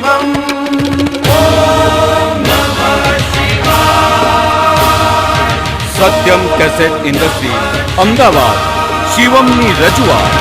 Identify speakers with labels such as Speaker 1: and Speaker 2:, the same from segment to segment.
Speaker 1: शिवम् ॐ नमः शिवाय।
Speaker 2: Satyam cassette industry Ahmedabad શિવમની રજૂઆત।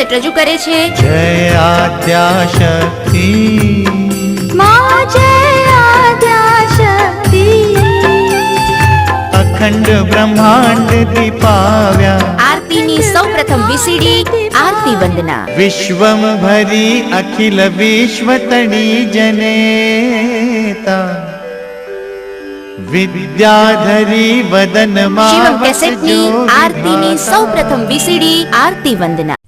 Speaker 1: કેસેટ રજૂ કરે છે
Speaker 3: જય આદ્યાશક્તિ
Speaker 1: માં જય આદ્યાશક્તિ
Speaker 3: અખંડ બ્રહ્માંડ દીપાવ્યા
Speaker 1: આરતીની સૌપ્રથમ વીસીડી આરતી વંદના
Speaker 3: વિશ્વમ ભરી અખિલ વિશ્વ તણી જનેતા વિદ્યાધરી વદન
Speaker 1: શિવમ કેસેટની આરતીની સૌપ્રથમ વીસીડી આરતી વંદના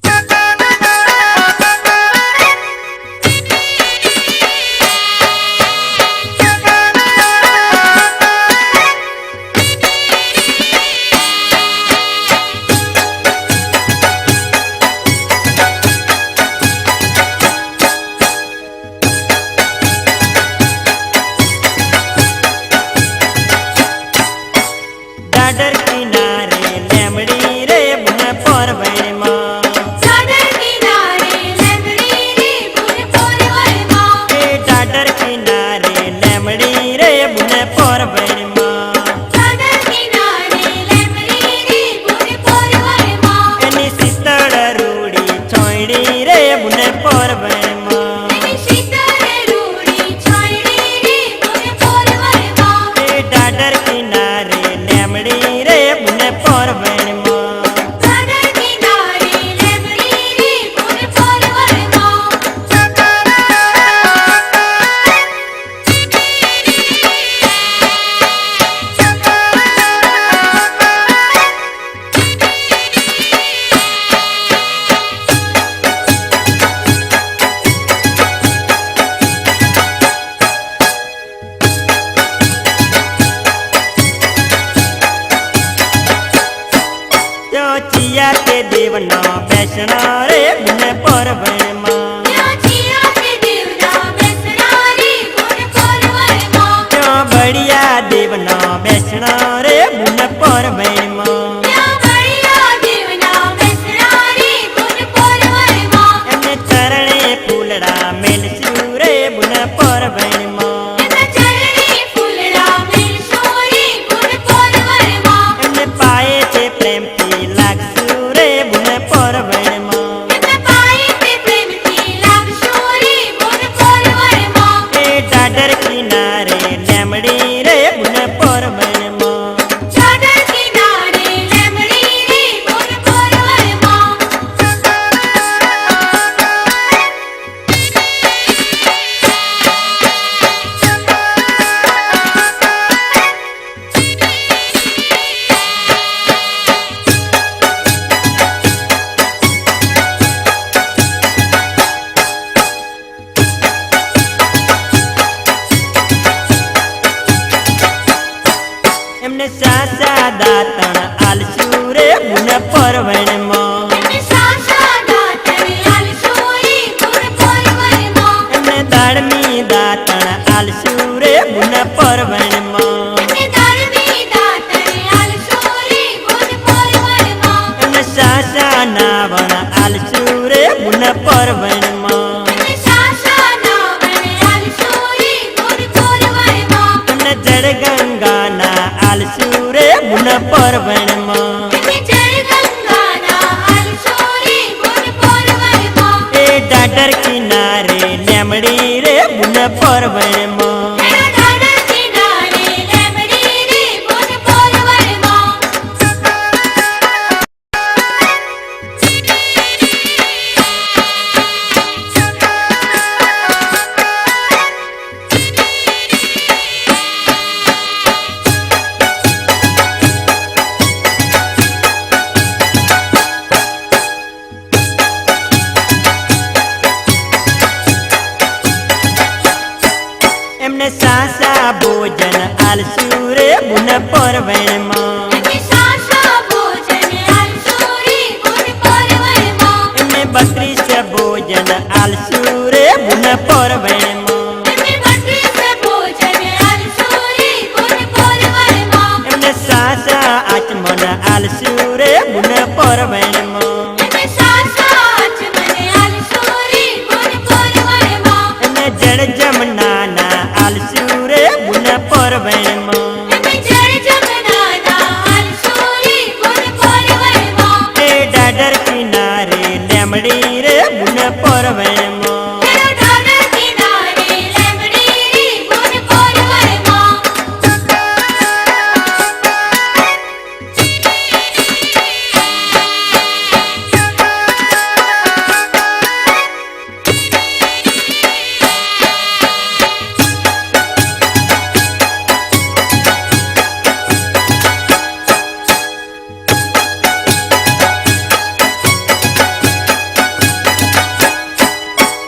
Speaker 4: દાદર કિનારે લેમડી રે બુન પરવેણમાં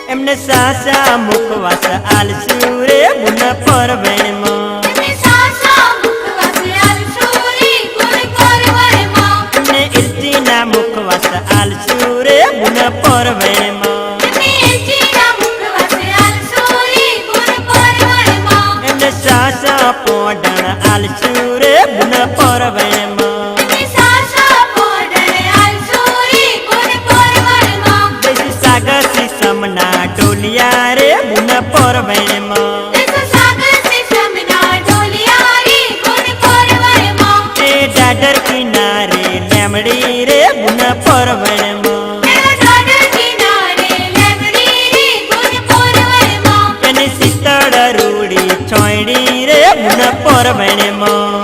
Speaker 4: એમને સાસા મુખવાસ આલસુ રે બુન પરવેણમાં એમને ઇર્ચીના મુખવાસ આલસુ રે બુન પરવેણમાં એમને સાસા પોડણ આલસુ રે બુન પરવેણમાં સમના ડોલિયા રે બુન પરવેણમાં એ દાદર કિનારે લેમડી રે બુન પરવેણમાં એની શીતળ રૂડી છોયડી રે બુન પરવેણમાં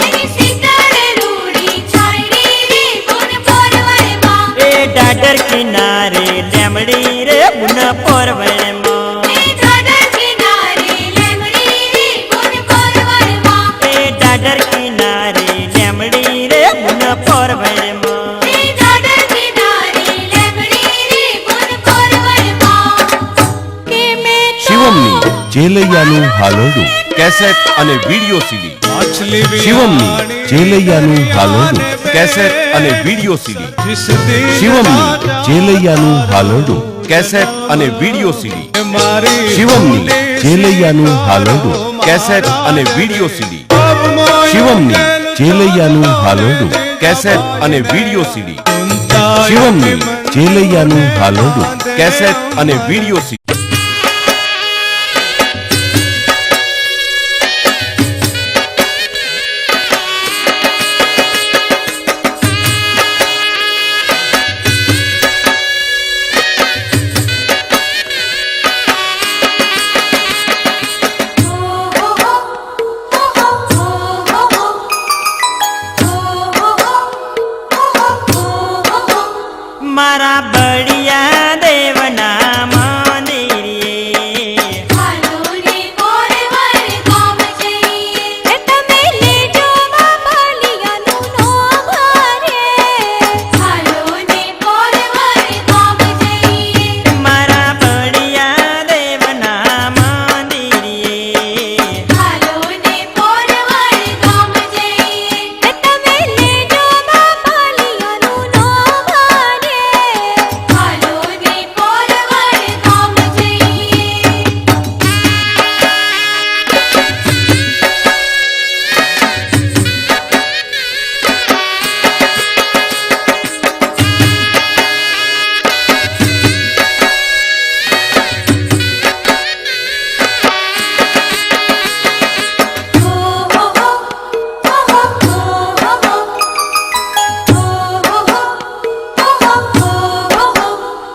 Speaker 4: એ દાદર કિનારે લેમડી રે બુન પરવેણમાં એ દાદર કિનારે લેમડી રે બુન પરવેણમાં
Speaker 2: શિવમની
Speaker 5: જેલૈયાનું હાલોડું
Speaker 2: કેસેટ અને વિડિયો સીડી
Speaker 5: શિવમની જેલૈયાનું હાલોડું
Speaker 2: કેસેટ અને વિડિયો સીડી
Speaker 5: શિવમની જેલૈયાનું હાલોડું
Speaker 2: કેસેટ અને વિડિયો સીડી
Speaker 5: શિવમની જેલૈયાનું હાલોડું
Speaker 2: કેસેટ અને વિડિયો સીડી
Speaker 5: શિવમની જેલૈયાનું હાલોડું
Speaker 2: કેસેટ અને વિડિયો સીડી
Speaker 5: શિવમની જેલૈયાનું હાલોડું
Speaker 2: કેસેટ અને વિડિયો સીડી
Speaker 4: મારા બળિયા દેવના મંદિરે મારા બળિયા દેવના મંદિરે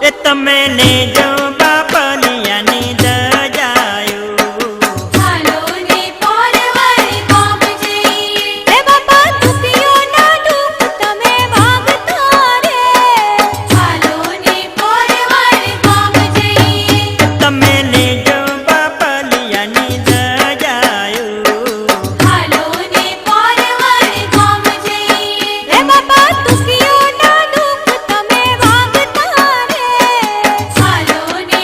Speaker 4: એ તમે લેજો બાપલિયાની દજાયું તમે લેજો બાપલિયાની દજાયું
Speaker 1: હાલો ને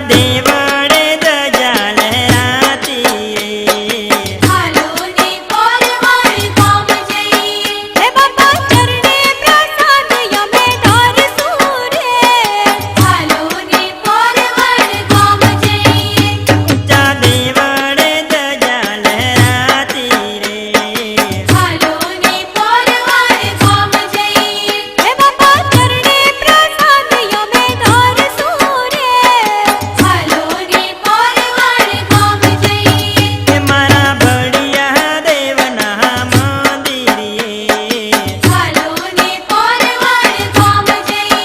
Speaker 4: દેવળે ધજા લહેરાતી રે
Speaker 1: હાલો ને પોરવણ ગામ જઈએ હે બાપા ચરણે પ્રસાદ યમે ધારશું રે હાલો ને પોરવણ ગામ જઈએ
Speaker 4: ઊંચા દેવળે ધજા લહેરાતી રે
Speaker 1: હાલો ને પોરવણ ગામ જઈએ હે બાપા ચરણે પ્રસાદ યમે ધારશું રે હાલો ને પોરવણ ગામ જઈએ
Speaker 4: એ મારા બળિયા દેવના મંદિરે
Speaker 1: હાલો ને પોરવણ ગામ જઈએ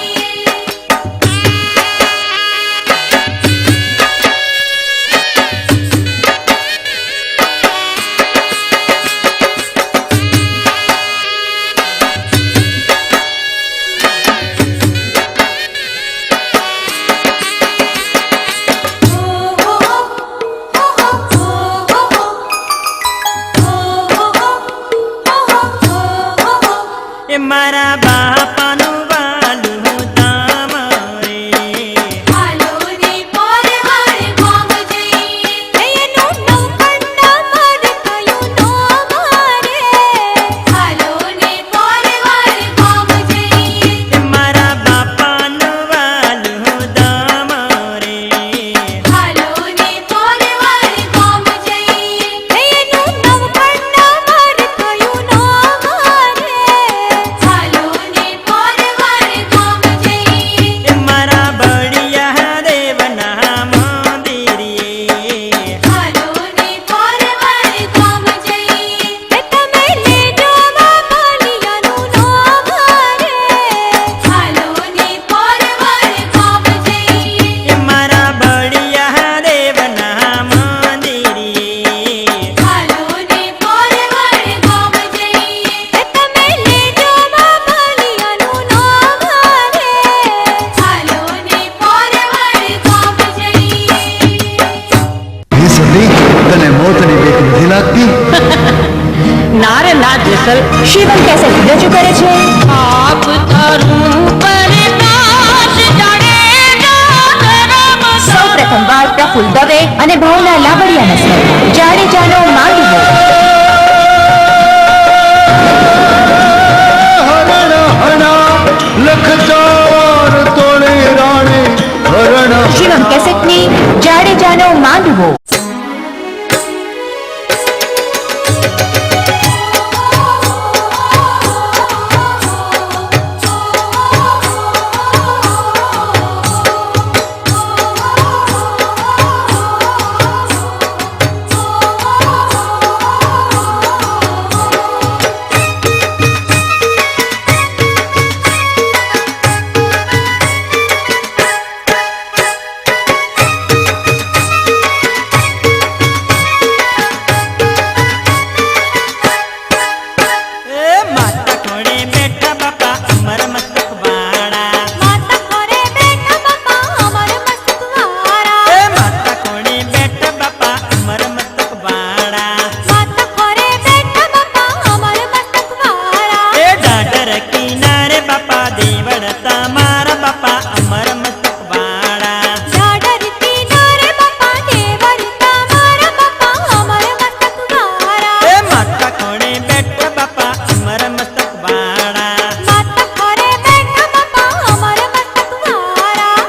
Speaker 4: એ મારા બાપાનું વાલું ધામ રે
Speaker 1: હાલો ને પોરવણ ગામ જઈએ એનું નવકંડા મર થયું નામ રે હાલો ને પોરવણ ગામ જઈએ
Speaker 4: એ મારા બાપાનું વાલું ધામ રે
Speaker 1: હાલો ને પોરવણ ગામ જઈએ એનું નવકંડા મર થયું નામ રે હાલો ને પોરવણ ગામ જઈએ
Speaker 4: એ મારા બળિયા દેવના મંદિરે
Speaker 1: હાલો ને પોરવણ ગામ જઈએ તમે લેજો બાપલિયાનું નામ રે હાલો ને પોરવણ ગામ જઈએ
Speaker 4: એ મારા બળિયા દેવના મંદિરે
Speaker 1: હાલો ને પોરવણ ગામ જઈએ તમે લેજો બાપલિયાનું નામ રે હાલો ને પોરવણ ગામ જઈએ
Speaker 6: એ સતી તને મોતની બીક નથી લાગતી?
Speaker 7: ના રે ના જેસલ શિવમ કેસે રજૂ કરે છે આપ તરું પરકાશ જાણે સૌ પ્રથમ વાર પ્રફુલ્લ દવે અને ભાવના લાવડિયાના સ્વરમાં જાડેજાનો માંગવો શિવમ કેસેટની જાડેજાનો માંડવો
Speaker 4: એ માતા ખોડે બેઠા બાપા અમર મસ્તક વાળા
Speaker 1: માતા ખોરે બેઠા બાપા અમર મસ્તક વાળા
Speaker 4: એ માતા ખોડે બેઠા બાપા અમર મસ્તક વાળા
Speaker 1: માતા ખોરે બેઠા બાપા અમર મસ્તક વાળા
Speaker 4: એ ડાઢર કિનારે બાપા દેવળ તમારા બાપા અમર મસ્તક વાળા
Speaker 1: ઝાડર કિનારે બાપા દેવર તમારા બાપા અમર મસ્તક વાળા
Speaker 4: એ માતા ખોડે બેઠા બાપા અમર મસ્તક વાળા
Speaker 1: માતા ખોરે બેઠા બાપા અમર મસ્તક વાળા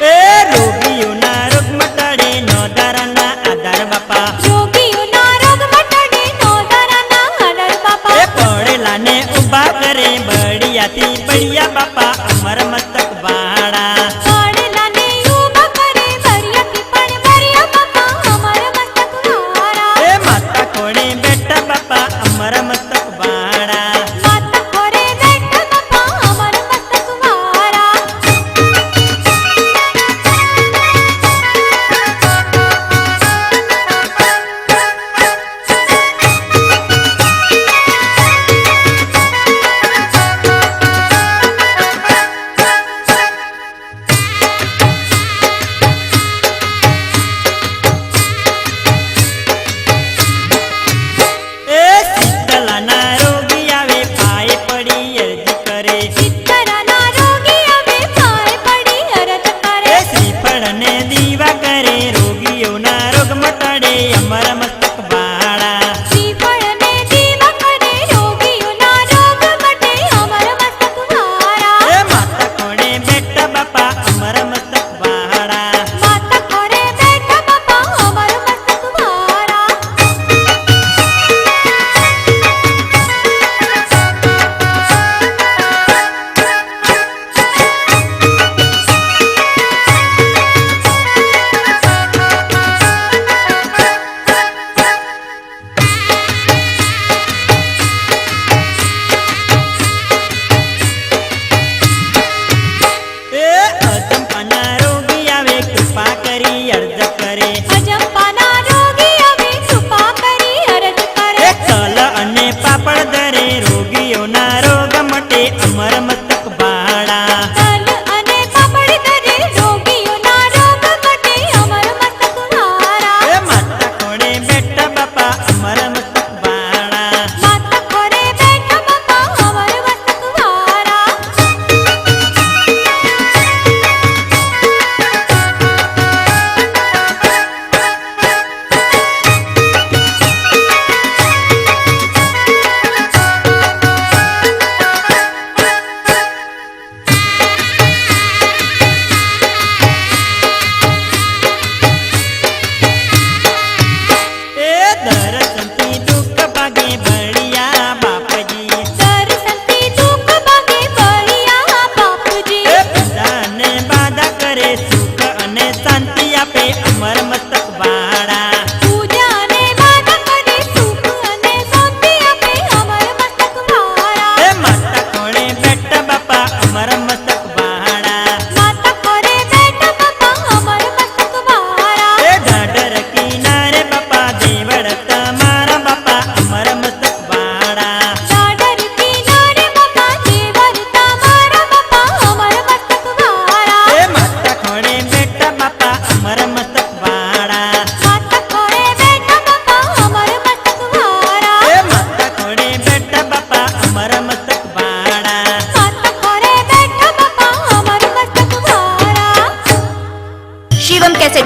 Speaker 4: એ રોગીઓના રોગ મટાડે નો ધારાના આધાર બાપા
Speaker 1: રોગીઓના રોગ મટાડે નો ધારાના આધાર બાપા
Speaker 4: એ પડેલાને ઊભા કરે બળિયાથી બળિયા બાપા અમર મસ્તક વાળા
Speaker 1: પડેલાને ઊભા કરે બરિયાથી પણ બરિયા બાપા અમર મસ્તક વાળા
Speaker 4: એ માતા ખોડે બેઠા બાપા અમર મસ્તક વાળા
Speaker 1: માતા ખોરે બેઠા બાપા અમર મસ્તક વાળા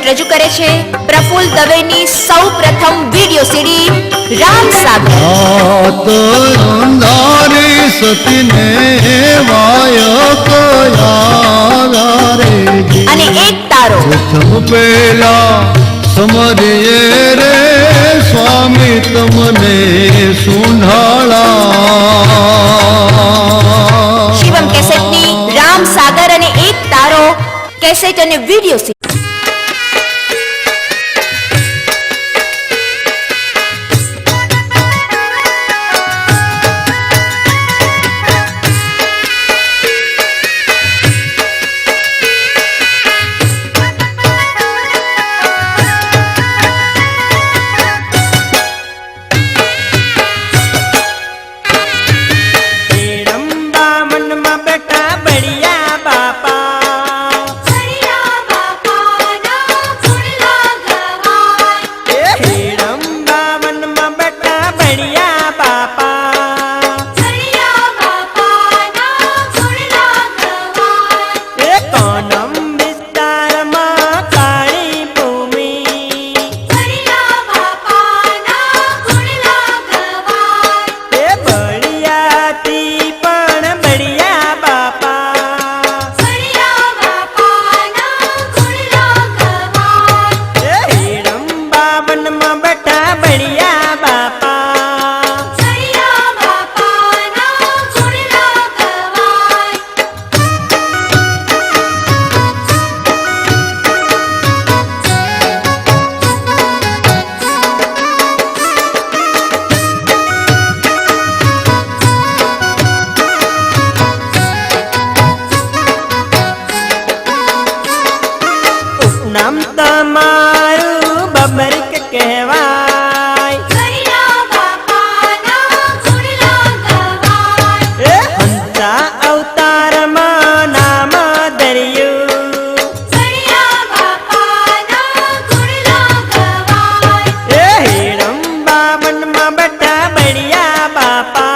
Speaker 1: રજૂ કરે છે પ્રફુલ્લ દવેની સૌ પ્રથમ વિડિયો સીડી રામ સાગર
Speaker 6: સતીને વાય
Speaker 1: અને એક તારો
Speaker 6: પેલા સમરીએ રે સ્વામી તમને સુનાળા
Speaker 1: શિવમ કેસેટની રામ સાગર અને એક તારો કેસેટ અને વિડિયો સીડી
Speaker 4: હેડંબા મનમાં બેઠા બળિયા બાપા હેડંબા મનમાં બેઠા બળિયા બાપા એ કોનમ વિસ્તારમાં કાળી ભૂમિ એ બળિયાથી પણ બળિયા બાપા એ હેડંબા વનમાં બેઠા બળિયા બાપા ઉપનામ તમારું બબરક કહેવાય એ હંસા અવતારમાં નામ ધર્યું એ હેડંબા વનમાં બેઠા બળિયા બાપા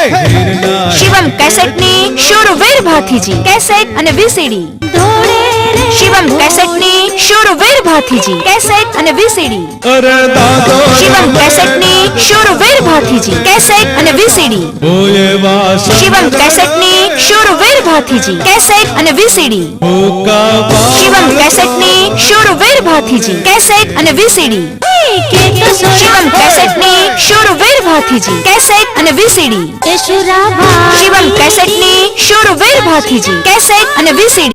Speaker 7: શિવમ કેસેટની શૂરવીર ભાથીજી કેસેટ અને વીસીડી શિવમ કેસેટની શૂરવીર ભાથીજી કેસેટ અને વીસીડી શિવમ કેસેટની શૂરવીર ભાથીજી કેસેટ અને વીસીડી શિવમ કેસેટની શૂરવીર ભાથીજી કેસેટ અને વીસીડી શિવમ કેસેટની શૂરવીર ભાથીજી કેસેટ અને વીસીડી શિવમ કેસેટની શૂરવીર ભાથીજી કેસેટ અને વીસીડી શિવમ કેસેટની શૂરવીર ભાથીજી કેસેટ અને વીસીડી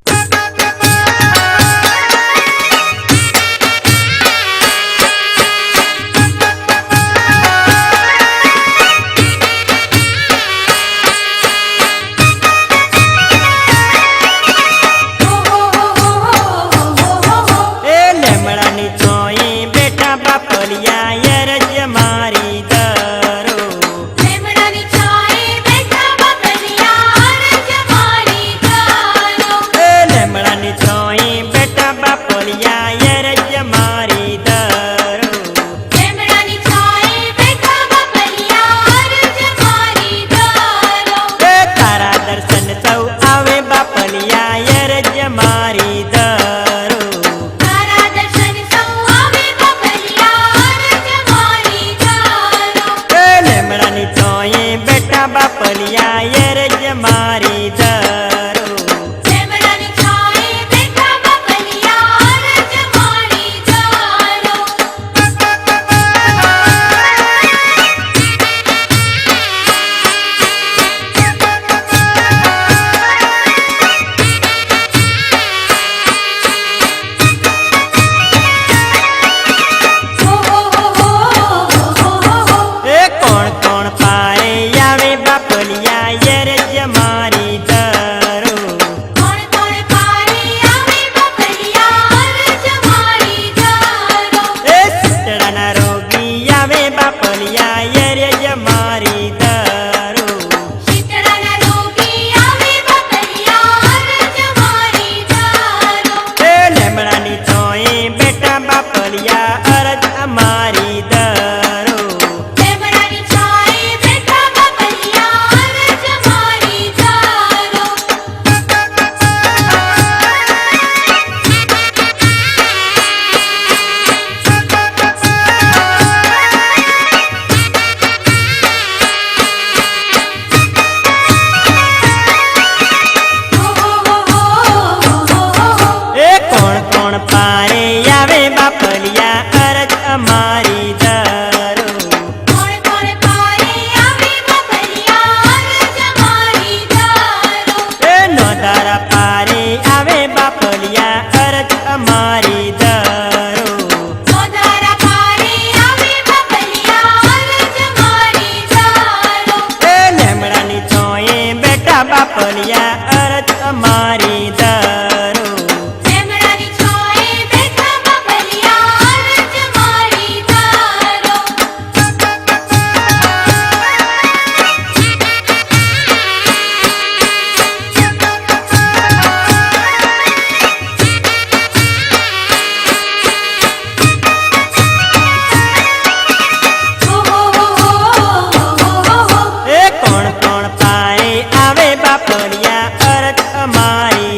Speaker 4: અમારી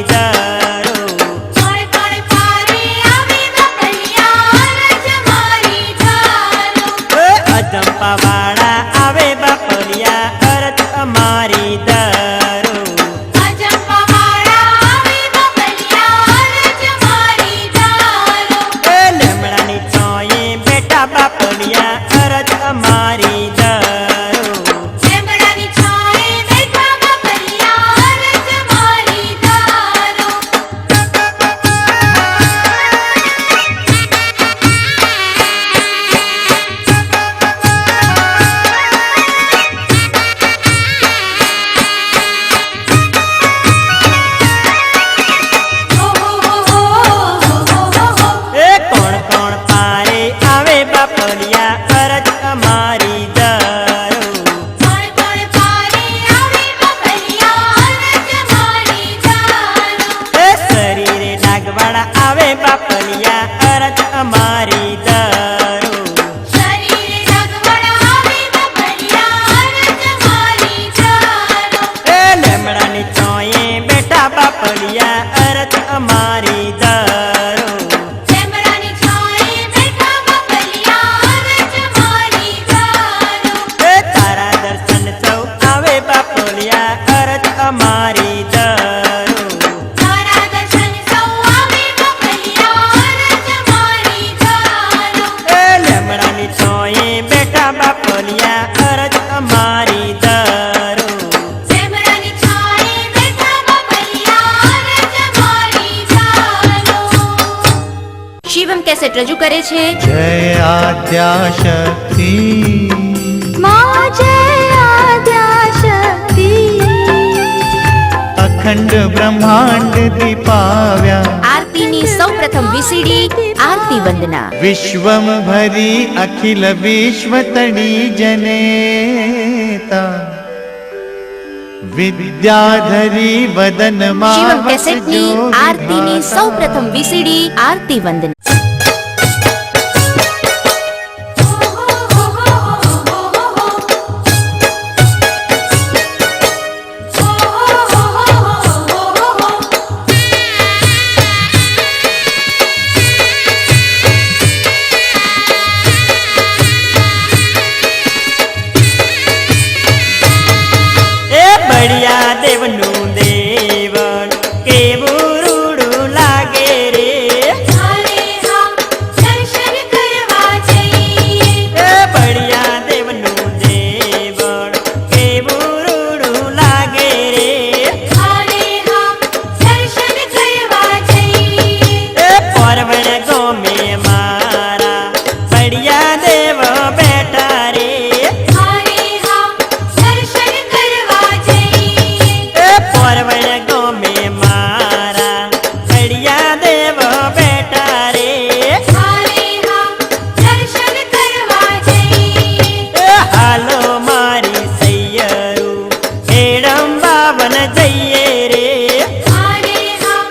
Speaker 4: અમારી ધરો
Speaker 1: તારા દર્શન સૌ આવે બપલિયા રજ મારી ધારો
Speaker 4: એ લીમડાની છોએ બેઠા બાપલિયા અરજ અમારી ધરો
Speaker 1: સેમરાની છાએ બેઠા બપલિયા રજ મારી ધારો
Speaker 7: શિવમ કેસેટ રજૂ કરે છે
Speaker 3: જય આદ્યાશક્તિ
Speaker 1: માં જય આદ્યાશક્તિ
Speaker 3: અખંડ બ્રહ્માંડ દીપાવ્યા
Speaker 7: આરતીની સૌપ્રથમ વીસીડી આરતી વંદના
Speaker 3: વિશ્વમ ભરી અખિલ વિશ્વ તણી જનેતા વિદ્યાધરી વદનમાં
Speaker 7: શિવમ કેસેટની આરતીની સૌપ્રથમ વીસીડી આરતી વંદના
Speaker 4: એ બળિયા દેવનું દેવળ કેવું રૂડું લાગે રે
Speaker 1: હારે હા દર્શન કરવા જઈએ
Speaker 4: એ બળિયા દેવનું દેવળ કેવું રૂડું લાગે રે
Speaker 1: હારે હા દર્શન કરવા જઈએ
Speaker 4: એ પરવણ ગોમે મારા બળિયા દેવ બેઠા રે
Speaker 1: હારે હા દર્શન કરવા જઈએ
Speaker 4: એ પરવણ ગોમે મારા બળિયા દેવ બેઠા રે
Speaker 1: હારે હા દર્શન કરવા જઈએ
Speaker 4: એ હાલો મારી સૈયરું હેડમ બાવન જઈએ રે
Speaker 1: હારે હા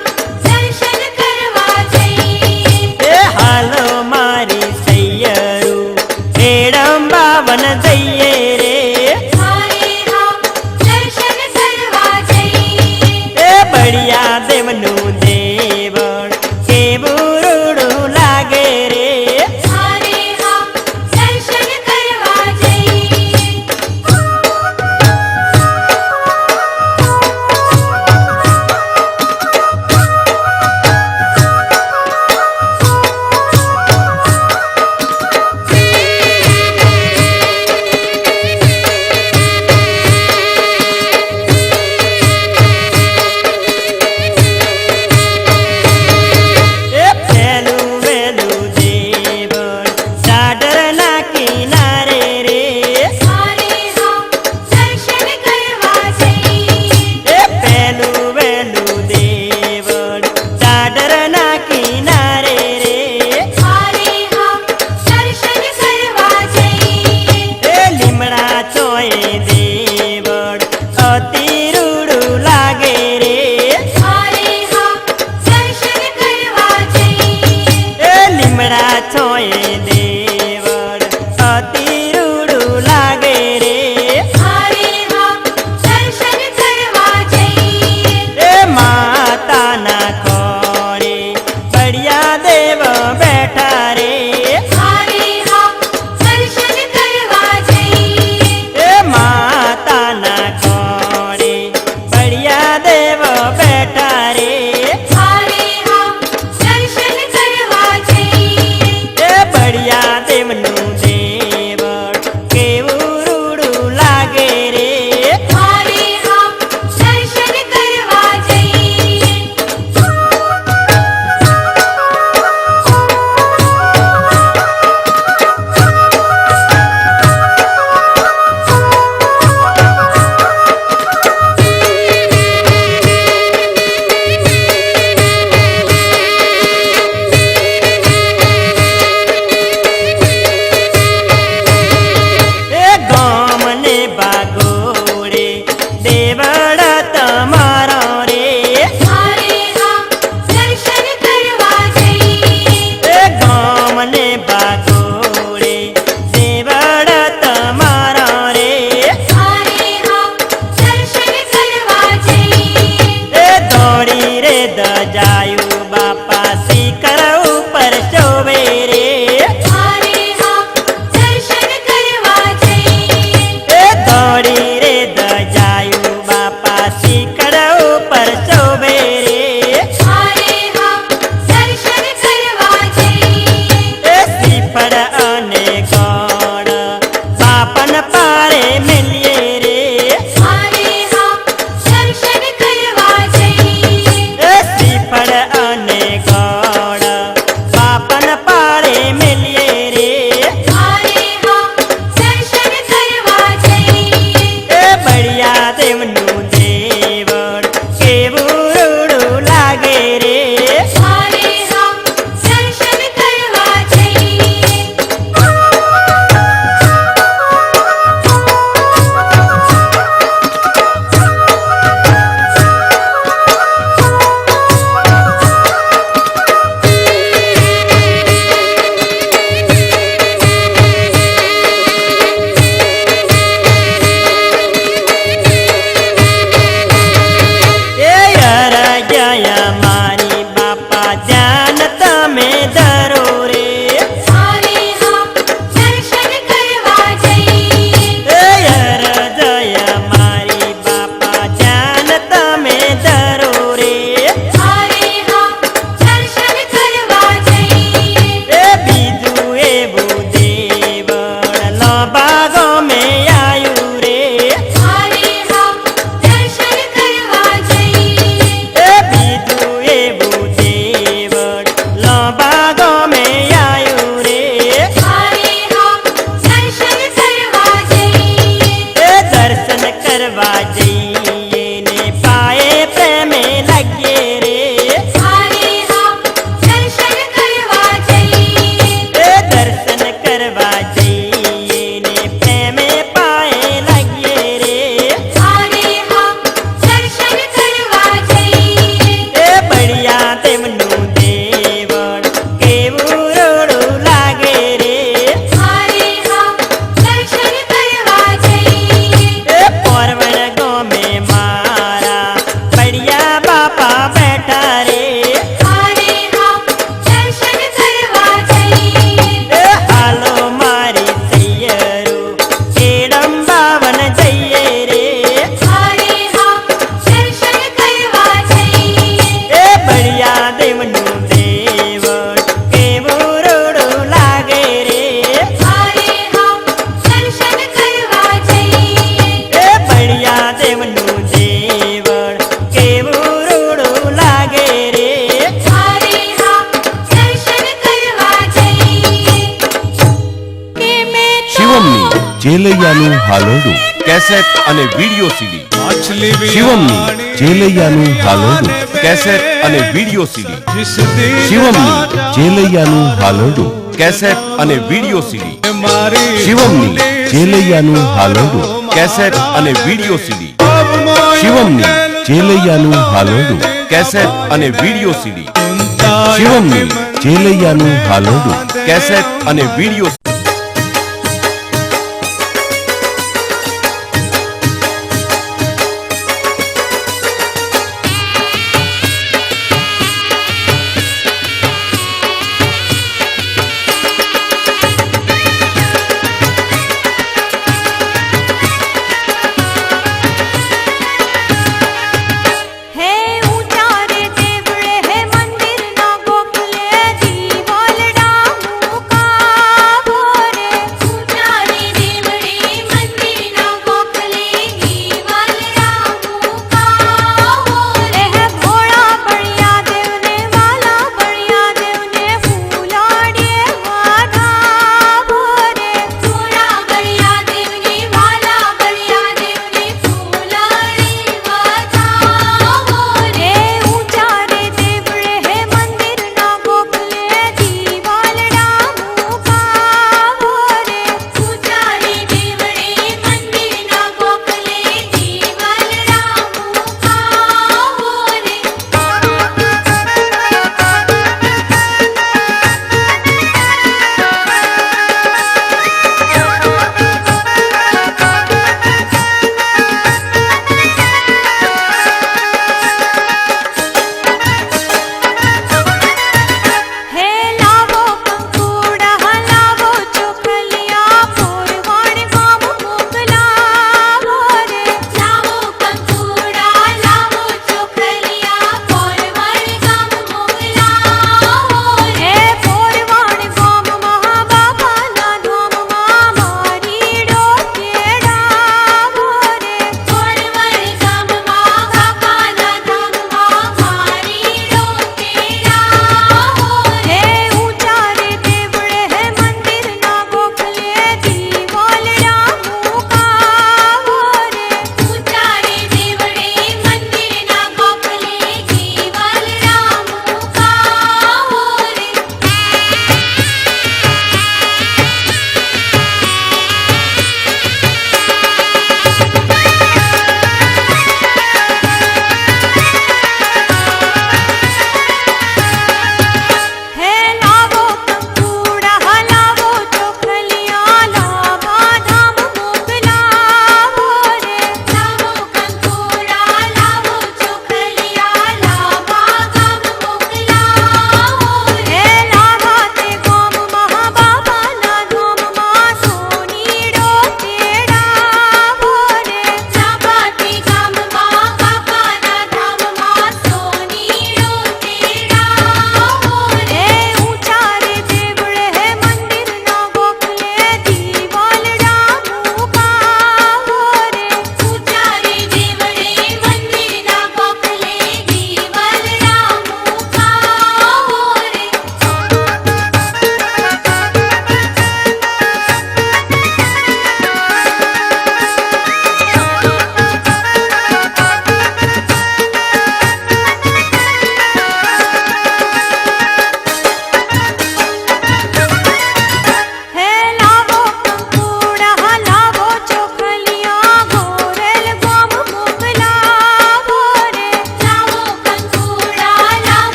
Speaker 1: દર્શન કરવા જઈએ
Speaker 4: એ હાલો મારી સૈયરું હેડમ બાવન જઈએ રે
Speaker 1: હારે હા દર્શન કરવા જઈએ
Speaker 4: એ બળિયા દેવનું દેવળ કેવું રૂડું લાગે રે
Speaker 1: હારે હા દર્શન કરવા જઈએ
Speaker 4: એ પેલું વેલું દેવળ સાડરના કિનારે રે
Speaker 1: હારે હા દર્શન કરવા જઈએ
Speaker 4: એ પેલું વેલું દેવળ સાડરના કિનારે રે
Speaker 1: હારે હા દર્શન કરવા જઈએ
Speaker 4: એ લીમડા ચોએ દેવળ અતિ રૂડું લાગે રે
Speaker 1: હારે હા દર્શન કરવા જઈએ
Speaker 4: એ લીમડા છોએ દેવળ અતિ રૂડું લાગે રે
Speaker 1: હારે હા દર્શન કરવા જઈએ
Speaker 4: એ માતાના ખોળે બળિયા દેવ બેઠા રે
Speaker 1: હારે હા દર્શન કરવા જઈએ
Speaker 4: એ માતાના ખોળે જઈએ ને પાએ પ્રેમે લાગીએ રે
Speaker 1: હારે હા દર્શન કરવા જઈએ
Speaker 4: એ દર્શન કરવા જઈએ ને પ્રેમે પાએ લાગીએ રે
Speaker 1: હારે હા દર્શન કરવા જઈએ
Speaker 4: એ બળિયા તેમનું દેવળ કેવું રોડું લાગે રે
Speaker 1: હારે હા દર્શન કરવા જઈએ
Speaker 4: એ પોરવણ ગોમે મારા બળિયા બાપા બેઠા રે
Speaker 1: હારે હા દર્શન કરવા જઈએ
Speaker 4: એ હાલો મારી સૈયરો કેડંબાવન જઈએ રે
Speaker 1: હારે હા દર્શન કરવા જઈએ
Speaker 4: એ બળિયા દેવનું દેવળ કેવું રોડું લાગે રે
Speaker 1: હારે હા દર્શન કરવા જઈએ
Speaker 4: એ બળિયા દેવનું દેવળ કેવું રોડું લાગે રે
Speaker 1: હારે હા દર્શન કરવા જઈએ કે મેં તો
Speaker 5: શિવમની ચેલૈયાનું હાલોડું
Speaker 2: કેસેટ અને વિડિયો સીડી
Speaker 5: શિવમની ચેલૈયાનું હાલોડું
Speaker 2: કેસેટ અને વિડિયો સીડી
Speaker 5: શિવમની ચેલૈયાનું હાલોડું
Speaker 2: કેસેટ અને વિડિયો સીડી
Speaker 5: શિવમની ચેલૈયાનું હાલોડું
Speaker 2: કેસેટ અને વિડિયો સીડી
Speaker 5: શિવમની ચેલૈયાનું હાલોડું
Speaker 2: કેસેટ અને વિડિયો સીડી
Speaker 5: શિવમની ચેલૈયાનું હાલોડું
Speaker 2: કેસેટ અને વિડિયો
Speaker 1: હે ઊંચા રે દેવળે હે મંદિર ના ગોખલે દીવલ ડામુ કાવો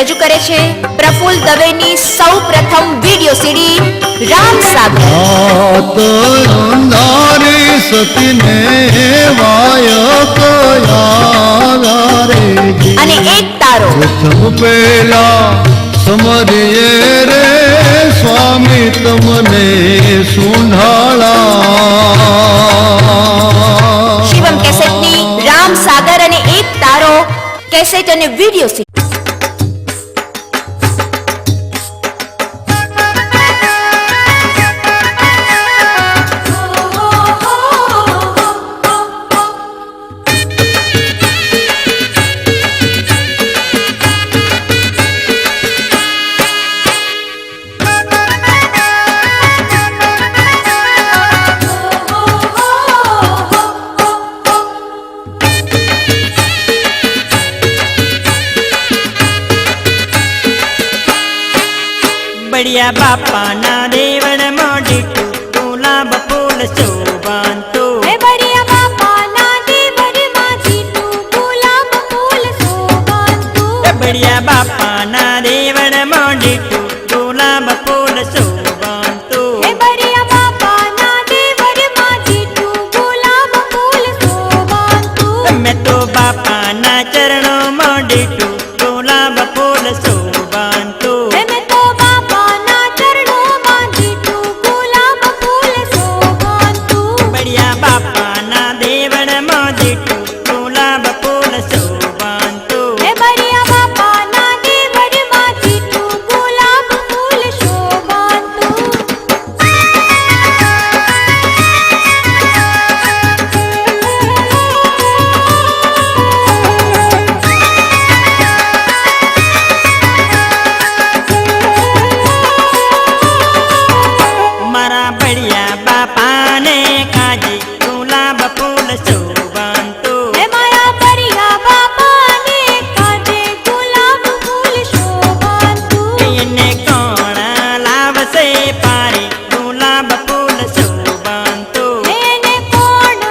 Speaker 8: રજૂ કરે છે પ્રફુલ્લ દવેની સૌ પ્રથમ વિડિયો સીડી રામ સાગર.
Speaker 6: નારી સતીને
Speaker 8: અને એક તારો
Speaker 6: પ્રથમ પેલા સમરીએ રે સ્વામી તમને સુંઢાળા.
Speaker 8: શિવમ કેસેટની રામ સાગર અને એક તારો કેસેટ અને વિડિયો સીડી.
Speaker 4: બળિયા બાપાના દેવળ મોઢીટું ગુલાબ ફૂલ શોભાનતું.
Speaker 1: હે બરિયા બાપાના દેવરમાં જીતું ગુલાબ ફૂલ શોભાનતું.
Speaker 4: બળિયા બાપાના દેવળ મોઢીટું ગુલાબ ફૂલ શોભાનતું.
Speaker 1: હે બરિયા બાપાના દેવરમાં જીતું ગુલાબ ફૂલ શોભાનતું.
Speaker 4: મેં તો બાપાના ચરણો મોઢીટું ગુલાબ ફૂલ શોભાનતું.
Speaker 1: હે મેં તો બાપાના ચરણોમાં જીતું ગુલાબ ફૂલ શોભાનતું.
Speaker 4: બળિયા બાપાના દેવળ મોઢીટું ગુલાબ ફૂલ શોભાનતું.
Speaker 1: હે બરિયા બાપાના દેવરમાં જીતું ગુલાબ ફૂલ શોભાનતું.
Speaker 4: મારા બળિયા બાપાને કાજે ગુલાબ ફૂલ શોભાનતું.
Speaker 1: હે મારા બરિયા બાપાને કાજે ગુલાબ ફૂલ શોભાનતું.
Speaker 4: એને કોણ લાવશે પારે ગુલાબ ફૂલ શોભાનતું.
Speaker 1: એને કોણ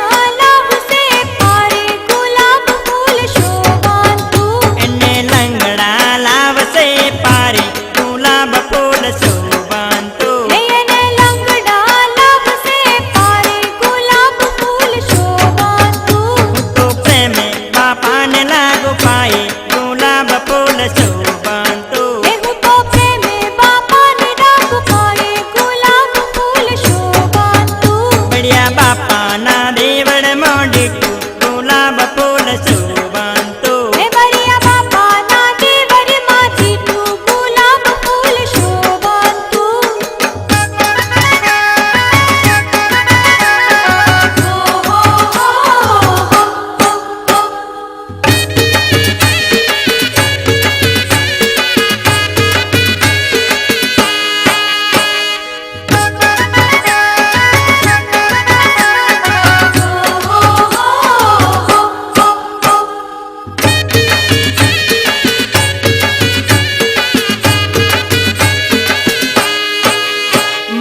Speaker 1: લાવશે પારે ગુલાબ ફૂલ શોભાનતું.
Speaker 4: એને લંગડા લાવશે પારે ગુલાબ ફૂલ શોભાનતું.
Speaker 1: એને લંગડા લાવશે પારે ગુલાબ ફૂલ શોભાનતું.
Speaker 4: હું તો પ્રેમે બાપાને લાગુ પાયે ગુલાબ ફૂલ શોભાનતું.
Speaker 1: હે હું તો પ્રેમે બાપાને લાગુ પાયે ગુલાબ ફૂલ શોભાનતું.
Speaker 4: બળિયા બાપાના દેવળ મોઢીટું ગુલાબ ફૂલ શોભાનતું.
Speaker 1: હે બરિયા બાપાના દેવરમાં જીતું ગુલાબ ફૂલ શોભાનતું.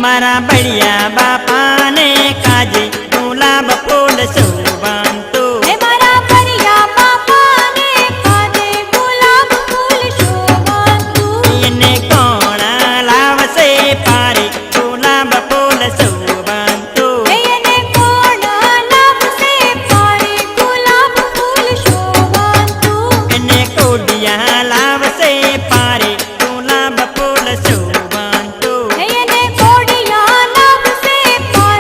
Speaker 4: મારા બળિયા બાપાને કાજે ગુલાબ ફૂલ શોભાનતું.
Speaker 1: હે મારા બરિયા બાપાને કાજે ગુલાબ ફૂલ શોભાનતું.
Speaker 4: એને કોણ લાવશે પારે ગુલાબ ફૂલ શોભાનતું.
Speaker 1: હે એને કોણ લાવશે પારે ગુલાબ ફૂલ શોભાનતું.
Speaker 4: એને કોડિયા લાવશે પારે ગુલાબ ફૂલ શોભાનતું.
Speaker 1: હે એને કોડિયા લાવશે પારે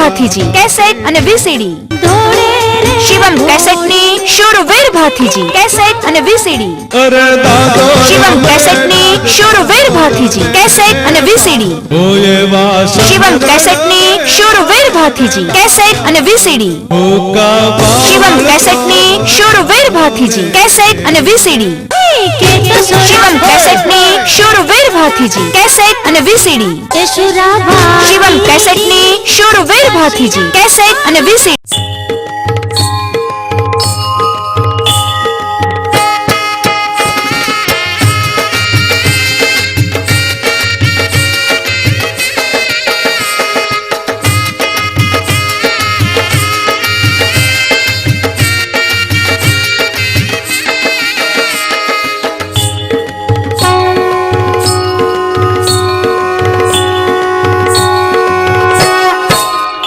Speaker 8: ભાથીજી કેસેટ અને વીસીડી શિવમ કેસેટની શૂરવીર ભાથીજી કેસેટ અને વીસીડી શિવમ કેસેટની શૂરવીર ભાથીજી કેસેટ અને વીસીડી શિવમ કેસેટની શૂરવીર ભાથીજી કેસેટ અને વીસીડી શિવમ કેસેટની શૂરવીર ભાથીજી કેસેટ અને વીસીડી શિવમ કેસેટની શૂરવીર ભાથીજી કેસેટ અને વીસીડી શિવમ કેસેટની શૂરવીર ભાથીજી કેસેટ અને વીસીડી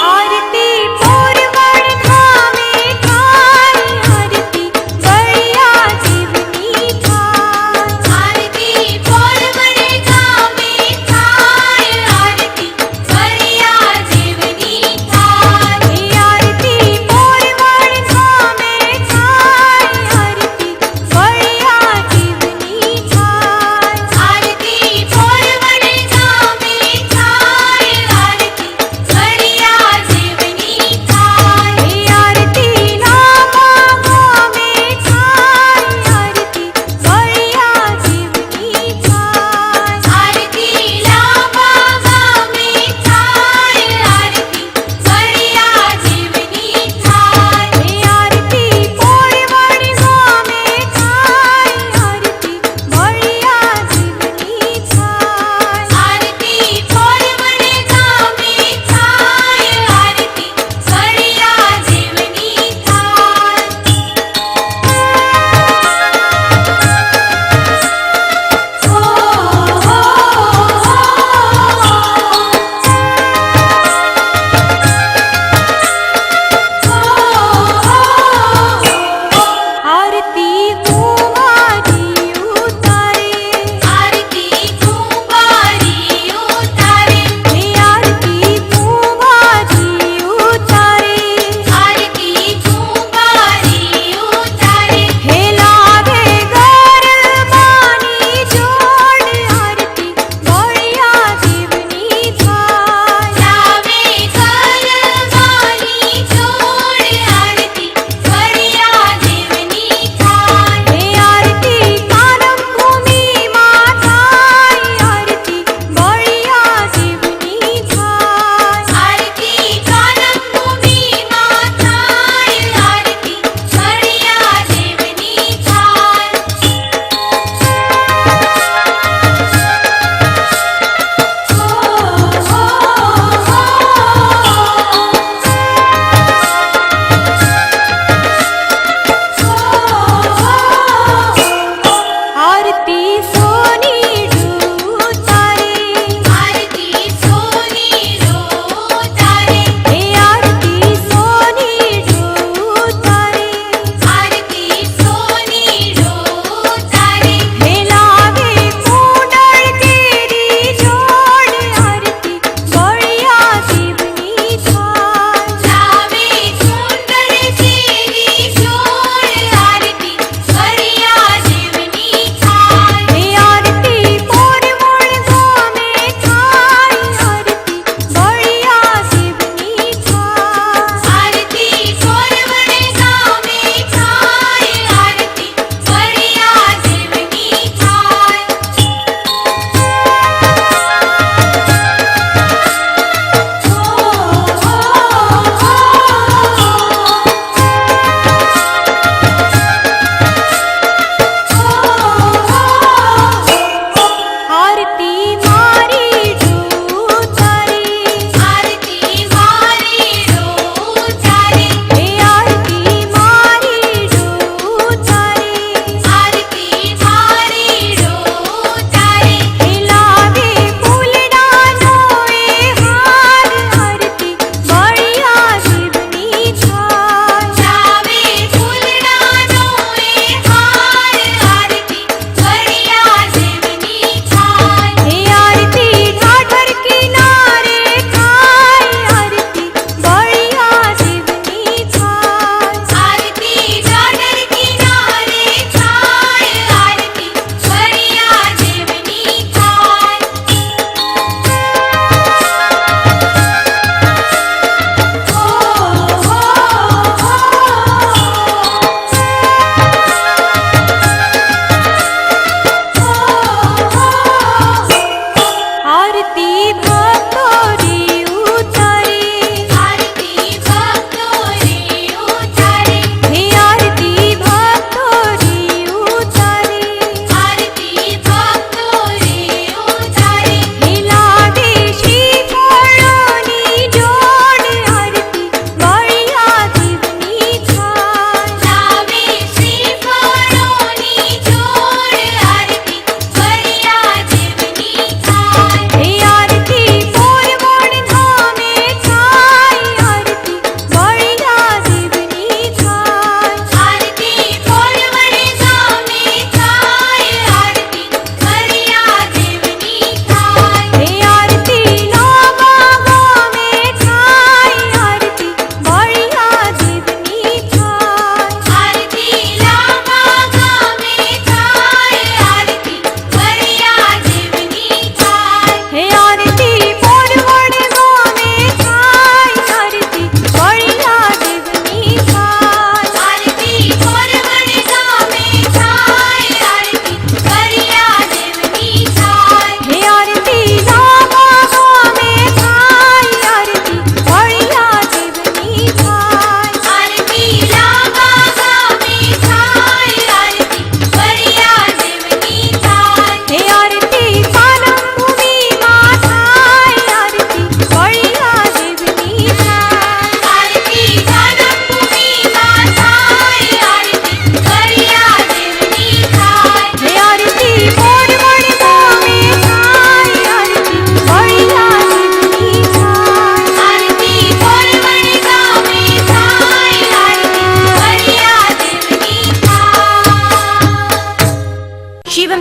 Speaker 1: आरती पूर्वा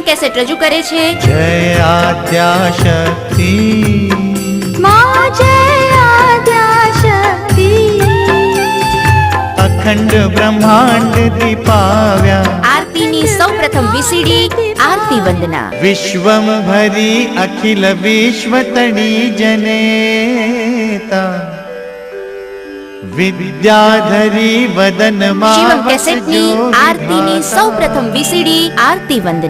Speaker 8: કેસેટ રજૂ કરે છે
Speaker 3: जय आद्याशक्ति
Speaker 1: માં જય આદ્યાશક્તિ
Speaker 3: अखंड ब्रह्मांड दीपाव्या
Speaker 8: આરતીની સૌપ્રથમ વીસીડી આરતી વંદના
Speaker 3: विश्वम भरी अखिल विश्वतणी जनेता विद्याधरी वदन
Speaker 8: શિવમ કેસેટની આરતીની સૌપ્રથમ વીસીડી આરતી વંદના